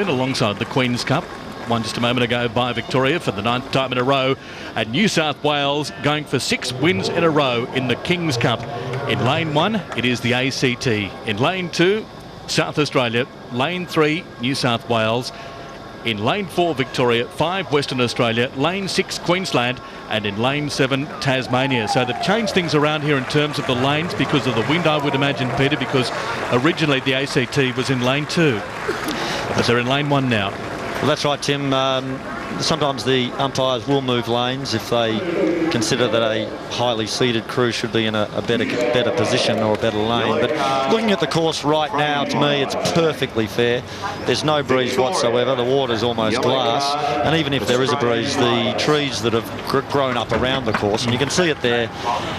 win alongside the Queen's Cup. Won just a moment ago by Victoria for the 9th time in a row. And New South Wales going for 6 wins in a row in the King's Cup. In lane 1, it is the ACT. In lane 2, South Australia. Lane 3, New South Wales. In lane 4, Victoria. 5, Western Australia. Lane 6, Queensland. And in lane 7, Tasmania. So they've changed things around here in terms of the lanes because of the wind, I would imagine, Peter, because originally the ACT was in lane 2. But they're in lane 1 now. Well, that's right, Tim. Sometimes the umpires will move lanes if they consider that a highly seeded crew should be in a better position or a better lane. But looking at the course right now, to me, it's perfectly fair. There's no breeze whatsoever. The water's almost glass. And even if there is a breeze, the trees that have grown up around the course, and you can see it there,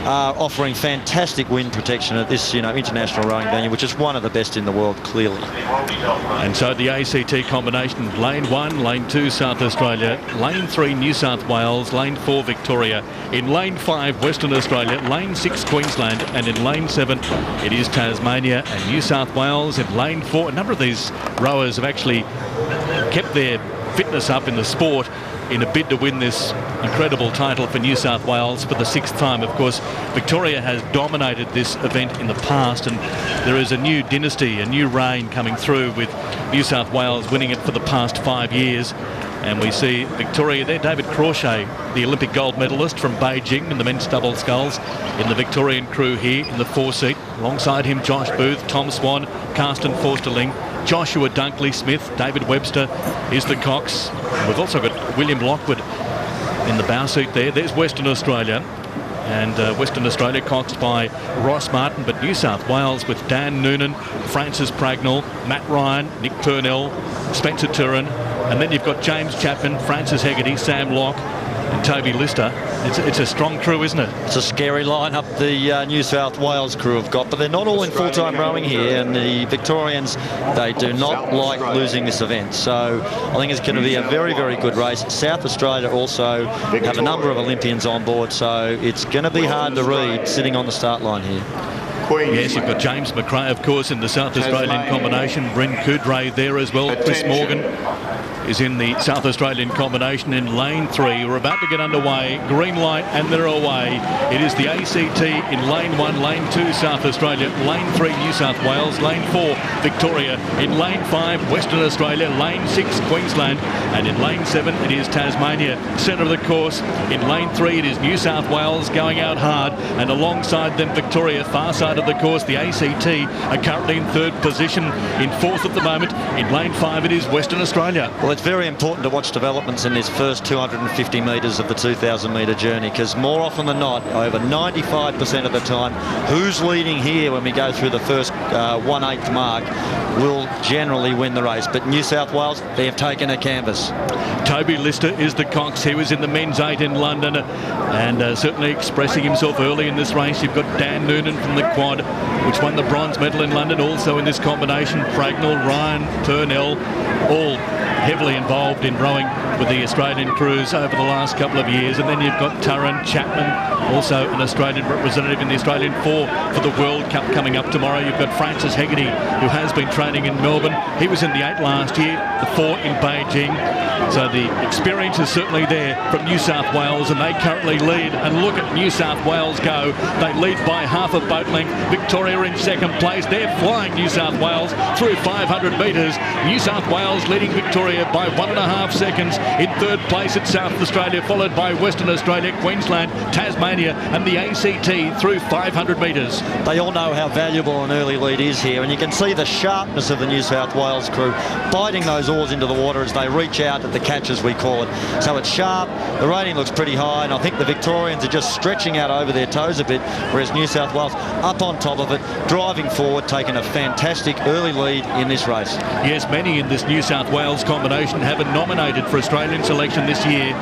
are offering fantastic wind protection at this, international rowing venue, which is one of the best in the world, clearly. And so the ACT combination, lane 1, lane 2, South Australia. Lane 3, New South Wales. Lane 4, Victoria. In lane 5, Western Australia. Lane 6, Queensland. And in lane 7, it is Tasmania and New South Wales. In lane 4, a number of these rowers have actually kept their fitness up in the sport in a bid to win this incredible title for New South Wales for the 6th time. Of course, Victoria has dominated this event in the past, and there is a new dynasty, a new reign coming through with New South Wales winning it for the past 5 years. And we see Victoria there. David Crawshay, the Olympic gold medalist from Beijing in the men's double sculls, in the Victorian crew here in the 4-seat. Alongside him, Josh Booth, Tom Swan, Karsten Forsterling, Joshua Dunkley-Smith, David Webster is the cox. We've also got William Lockwood in the bow seat there. There's Western Australia. And Western Australia coxed by Ross Martin, but New South Wales with Dan Noonan, Francis Pragnell, Matt Ryan, Nick Purnell, Spencer Turin, and then you've got James Chapman, Francis Hegarty, Sam Locke and Toby Lister. It's a strong crew, isn't it? It's a scary lineup the New South Wales crew have got, but they're not all in full-time rowing here, and the Victorians, they do not like losing this event. So I think it's going to be a very, very good race. South Australia also have a number of Olympians on board, so it's going to be hard to read sitting on the start line here. Yes, you've got James McRae, of course, in the South Australian combination. Bryn Coudray there as well. Chris Morgan is in the South Australian combination in lane 3. We're about to get underway. Green light and they're away. It is the ACT in lane 1, lane 2, South Australia, lane 3, New South Wales, lane 4, Victoria, in lane 5, Western Australia, lane 6, Queensland, and in lane 7, it is Tasmania. Centre of the course, in lane 3, it is New South Wales going out hard, and alongside them, Victoria, far side of the course. The ACT are currently in 3rd position. In 4th at the moment. In lane 5, it is Western Australia. Well, it's very important to watch developments in this first 250 metres of the 2,000-metre journey, because more often than not, over 95% of the time, who's leading here when we go through the first 1/8 mark will generally win the race. But New South Wales, they have taken a canvas. Toby Lister is the cox. He was in the men's 8 in London and certainly expressing himself early in this race. You've got Dan Noonan from the quad, which won the bronze medal in London, also in this combination. Pragnell, Ryan, Purnell, all heavily involved in rowing with the Australian crews over the last couple of years. And then you've got Turin, Chapman, also an Australian representative in the Australian 4 for the World Cup coming up tomorrow. You've got Francis Hegarty, who has been training in Melbourne. He was in the 8 last year, the 4 in Beijing. So the experience is certainly there from New South Wales, and they currently lead. And look at New South Wales go. They lead by half a boat length. Victoria in 2nd place. They're flying New South Wales through 500 metres. New South Wales leading Victoria by 1.5 seconds. In 3rd place at South Australia, followed by Western Australia, Queensland, Tasmania and the ACT through 500 metres. They all know how valuable an early lead is here, and you can see the sharpness of the New South Wales crew biting those oars into the water as they reach out at the catch, as we call it. So it's sharp, the rating looks pretty high, and I think the Victorians are just stretching out over their toes a bit, whereas New South Wales up on top of it, driving forward, taking a fantastic early lead in this race. Yes, many in this New South Wales combination have been nominated for Australian selection this year,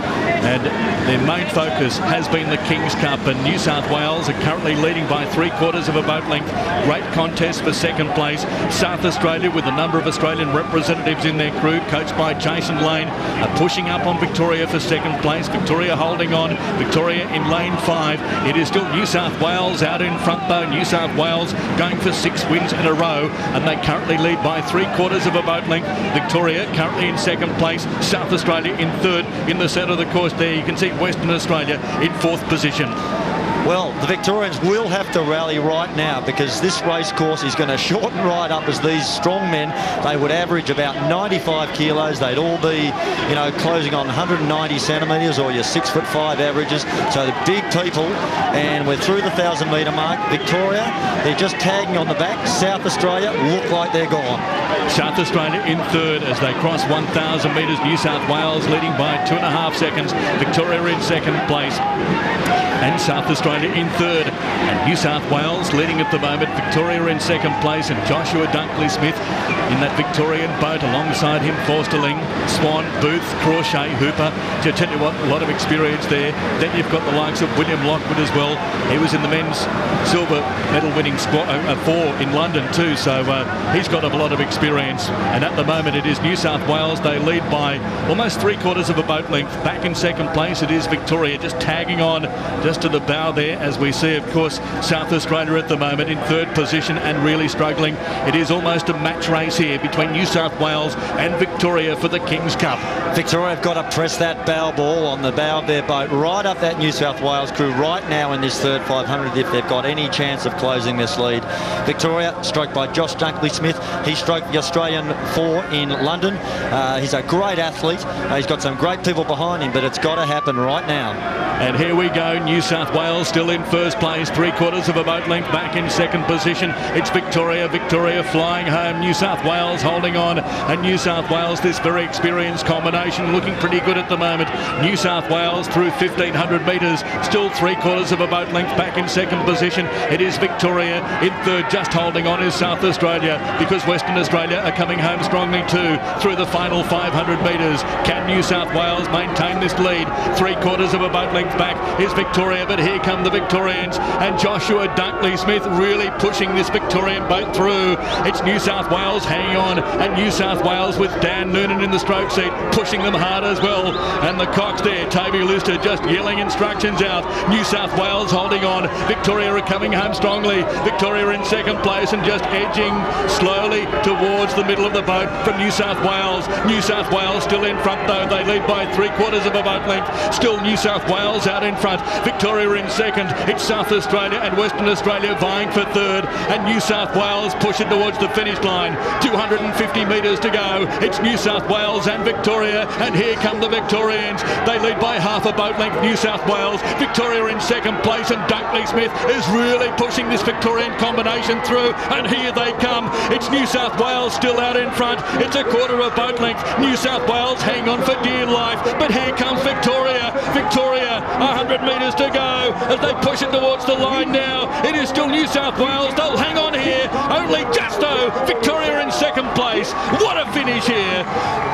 and their main focus has been the Kings Cup, and New South Wales are currently leading by 3/4 of a boat length. Great contest for second place. South Australia, with a number of Australian representatives in their crew, coached by Jason Lane, are pushing up on Victoria for second place. Victoria holding on. Victoria in lane 5. It is still New South Wales out in front though. New South Wales going for 6 wins in a row, and they currently lead by 3/4 of a boat length. Victoria currently in second place. South Australia in third. In the centre of the course there, you can see Western Australia in 4th position. Well, the Victorians will have to rally right now, because this race course is going to shorten right up as these strong men, they would average about 95 kilos. They'd all be, you know, closing on 190 centimetres or your 6'5" averages. So the big people, and we're through the 1,000 metre mark. Victoria, they're just tagging on the back. South Australia look like they're gone. South Australia in third as they cross 1,000 metres. New South Wales leading by 2.5 seconds. Victoria in second place. And South Australia in third, and New South Wales leading at the moment. Victoria in second place, and Joshua Dunkley-Smith in that Victorian boat alongside him. Forsterling, Swan, Booth, Crawshay, Hooper. To tell you what, a lot of experience there. Then you've got the likes of William Lockwood as well. He was in the men's silver medal winning squad 4 in London too, so he's got a lot of experience. And at the moment it is New South Wales. They lead by almost 3/4 of a boat length. Back in second place it is Victoria, just tagging on just to the bow there, as we see, of course, South Australia at the moment in third position and really struggling. It is almost a match race here between New South Wales and Victoria for the Kings Cup. Victoria have got to press that bow ball on the bow of their boat right up that New South Wales crew right now in this third 500 if they've got any chance of closing this lead. Victoria, stroked by Josh Dunkley-Smith. He stroked the Australian 4 in London. He's a great athlete. He's got some great people behind him, but it's got to happen right now. And here we go, New South Wales still in first place, 3/4 of a boat length back in second position. It's Victoria, Victoria flying home, New South Wales holding on, and New South Wales, this very experienced combination, looking pretty good at the moment. New South Wales through 1,500 metres, still 3/4 of a boat length back in second position. It is Victoria in third, just holding on is South Australia, because Western Australia are coming home strongly too through the final 500 metres. Can New South Wales maintain this lead? 3/4 of a boat length back is Victoria, but here come the Victorians, and Joshua Dunkley-Smith really pushing this Victorian boat through. It's New South Wales hanging on, and New South Wales with Dan Noonan in the stroke seat pushing them hard as well. And the Cox there, Toby Lister, just yelling instructions out. New South Wales holding on. Victoria are coming home strongly. Victoria in second place and just edging slowly towards the middle of the boat from New South Wales. New South Wales still in front though. They lead by 3/4 of a boat length. Still New South Wales out in front. Victoria in second. It's South Australia and Western Australia vying for third, and New South Wales pushing towards the finish line. 250 metres to go. It's New South Wales and Victoria, and here come the Victorians. They lead by half a boat length, New South Wales. Victoria in second place, and Dunkley-Smith is really pushing this Victorian combination through, and here they come. It's New South Wales still out in front. It's 1/4 of a boat length. New South Wales hang on for dear life, but here comes Victoria. Victoria, 100 metres to go as they push it towards the line now. It is still New South Wales. They'll hang on here. Only just though. Victoria in second place. What a finish here.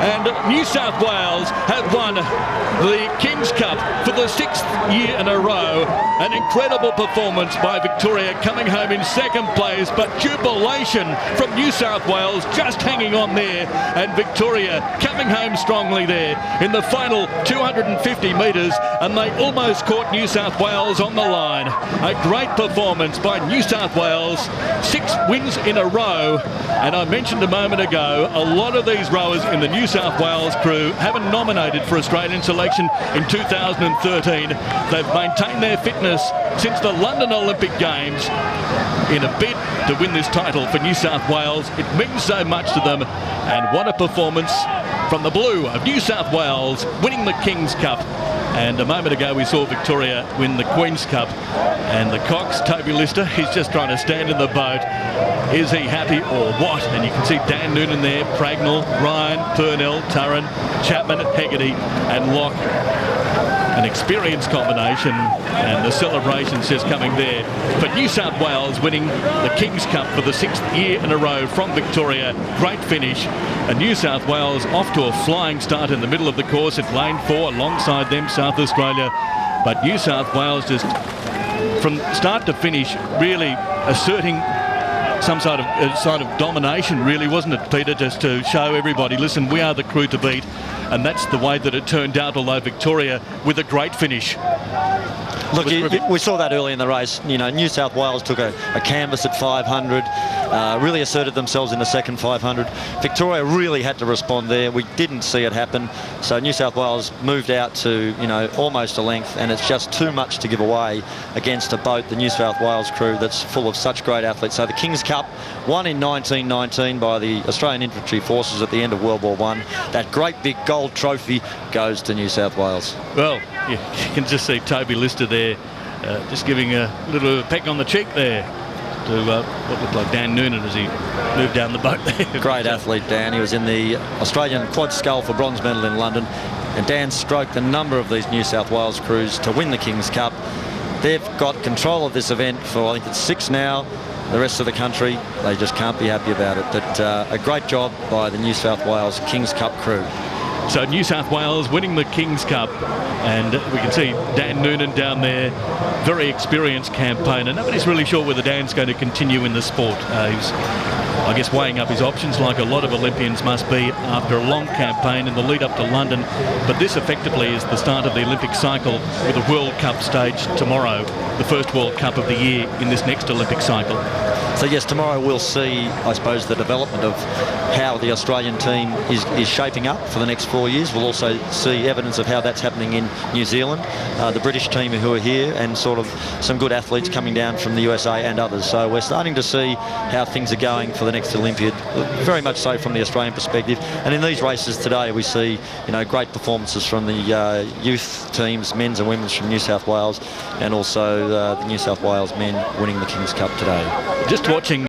And New South Wales have won the Kings Cup for the 6th year in a row. An incredible performance by Victoria, coming home in second place, but jubilation from New South Wales just hanging on there, and Victoria coming home strongly there in the final 250 metres, and they almost caught New South Wales on the line. A great performance by New South Wales, 6 wins in a row. And I mentioned a moment ago, a lot of these rowers in the New South Wales crew haven't nominated for Australian selection in 2013. They've maintained their fitness since the London Olympic Games in a bid to win this title for New South Wales. It means so much to them, and what a performance from the blue of New South Wales, winning the Kings Cup. And a moment ago we saw Victoria win the Queen's Cup, and the Cox, Toby Lister, he's just trying to stand in the boat. Is he happy or what? And you can see Dan Noonan there, Pragnell, Ryan, Purnell, Turren, Chapman, Hegarty and Locke. an experienced combination, and the celebrations just coming there. But New South Wales winning the King's Cup for the 6th year in a row from Victoria. Great finish. And New South Wales off to a flying start in the middle of the course at lane 4, alongside them South Australia. But New South Wales just from start to finish really asserting some sort of domination, really, wasn't it, Peter, just to show everybody, listen, we are the crew to beat. And that's the way that it turned out, although Victoria with a great finish. Look, we saw that early in the race. You know, New South Wales took a canvas at 500, really asserted themselves in the second 500. Victoria really had to respond there. We didn't see it happen. So New South Wales moved out to, you know, almost a length, and it's just too much to give away against a boat, the New South Wales crew, that's full of such great athletes. So the King's Cup, won in 1919 by the Australian Infantry Forces at the end of World War I. That great big gold trophy goes to New South Wales. Well, you can just see Toby Lister there, just giving a little peck on the cheek there to what looked like Dan Noonan as he moved down the boat there. Great athlete, Dan. He was in the Australian quad scull for bronze medal in London, and Dan stroked a number of these New South Wales crews to win the King's Cup. They've got control of this event for, I think it's 6 now. The rest of the country, they just can't be happy about it. But a great job by the New South Wales King's Cup crew. So New South Wales winning the King's Cup, and we can see Dan Noonan down there, very experienced campaigner. Nobody's really sure whether Dan's going to continue in the sport. He's, I guess, weighing up his options like a lot of Olympians must be after a long campaign in the lead up to London. But this effectively is the start of the Olympic cycle with a World Cup stage tomorrow, the first World Cup of the year in this next Olympic cycle. So yes, tomorrow we'll see, I suppose, the development of how the Australian team is shaping up for the next 4 years. We'll also see evidence of how that's happening in New Zealand, the British team who are here, and sort of some good athletes coming down from the USA and others. So we're starting to see how things are going for the next Olympiad, very much so from the Australian perspective. And in these races today, we see, you know, great performances from the youth teams, men's and women's from New South Wales, and also the New South Wales men winning the King's Cup today. Just watching